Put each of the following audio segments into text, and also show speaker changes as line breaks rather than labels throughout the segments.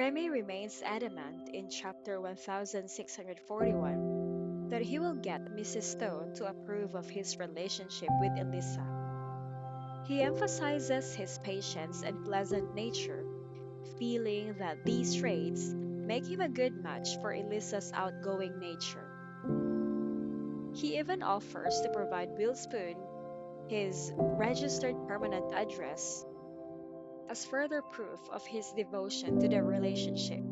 Remy remains adamant in chapter 1641 that he will get Mrs. Stone to approve of his relationship with Elisa. He emphasizes his patience and pleasant nature, feeling that these traits make him a good match for Elisa's outgoing nature. He even offers to provide Witherspoon his registered permanent address as further proof of his devotion to the relationship.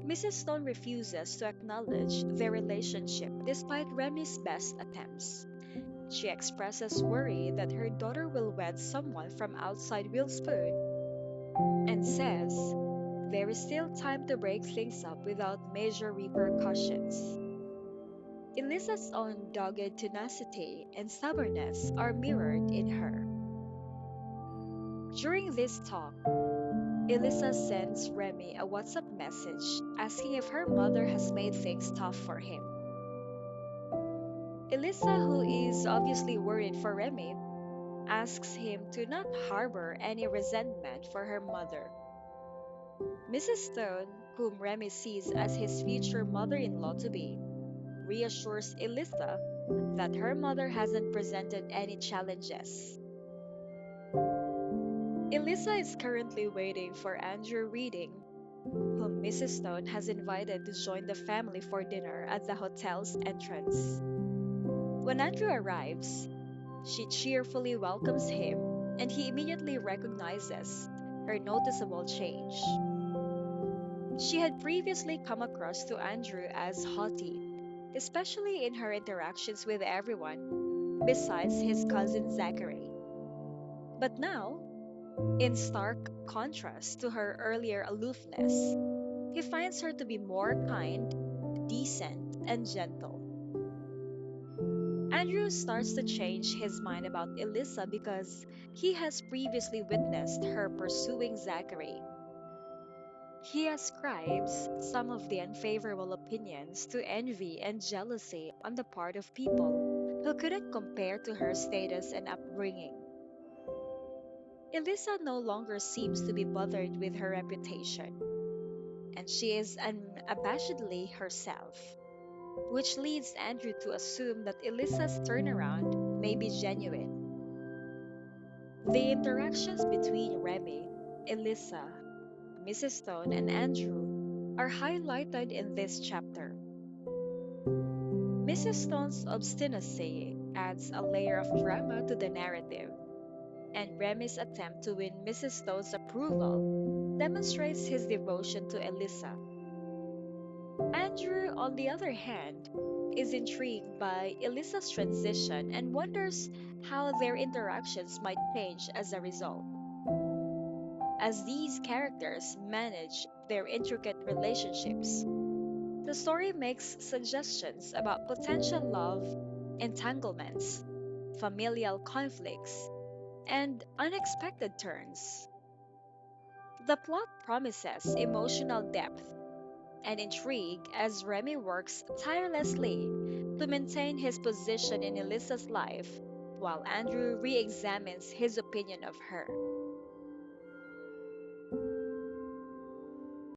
Mrs. Stone refuses to acknowledge their relationship despite Remy's best attempts. She expresses worry that her daughter will wed someone from outside Witherspoon and says there is still time to break things up without major repercussions. Elisa's own dogged tenacity and stubbornness are mirrored in her. During this talk, Elisa sends Remy a WhatsApp message asking if her mother has made things tough for him. Elisa, who is obviously worried for Remy, asks him to not harbor any resentment for her mother. Mrs. Stone, whom Remy sees as his future mother in law to be, reassures Elisa that her mother hasn't presented any challenges. Elisa is currently waiting for Andrew Reading, whom Mrs. Stone has invited to join the family for dinner at the hotel's entrance. When Andrew arrives, she cheerfully welcomes him, and he immediately recognizes her noticeable change. She had previously come across to Andrew as haughty, especially in her interactions with everyone besides his cousin Zachary. But now, in stark contrast to her earlier aloofness, he finds her to be more kind, decent, and gentle. Andrew starts to change his mind about Elisa because he has previously witnessed her pursuing Zachary. He ascribes some of the unfavorable opinions to envy and jealousy on the part of people who couldn't compare to her status and upbringing. Elisa no longer seems to be bothered with her reputation, and she is unabashedly herself, which leads Andrew to assume that Elisa's turnaround may be genuine. The interactions between Remy, Elisa, Mrs. Stone, and Andrew are highlighted in this chapter. Mrs. Stone's obstinacy adds a layer of drama to the narrative, and Remy's attempt to win Mrs. Stone's approval demonstrates his devotion to Elisa. Andrew, on the other hand, is intrigued by Elisa's transition and wonders how their interactions might change as a result. As these characters manage their intricate relationships, the story makes suggestions about potential love entanglements, familial conflicts, and unexpected turns. The plot promises emotional depth and intrigue as Remy works tirelessly to maintain his position in Elisa's life while Andrew re examines his opinion of her.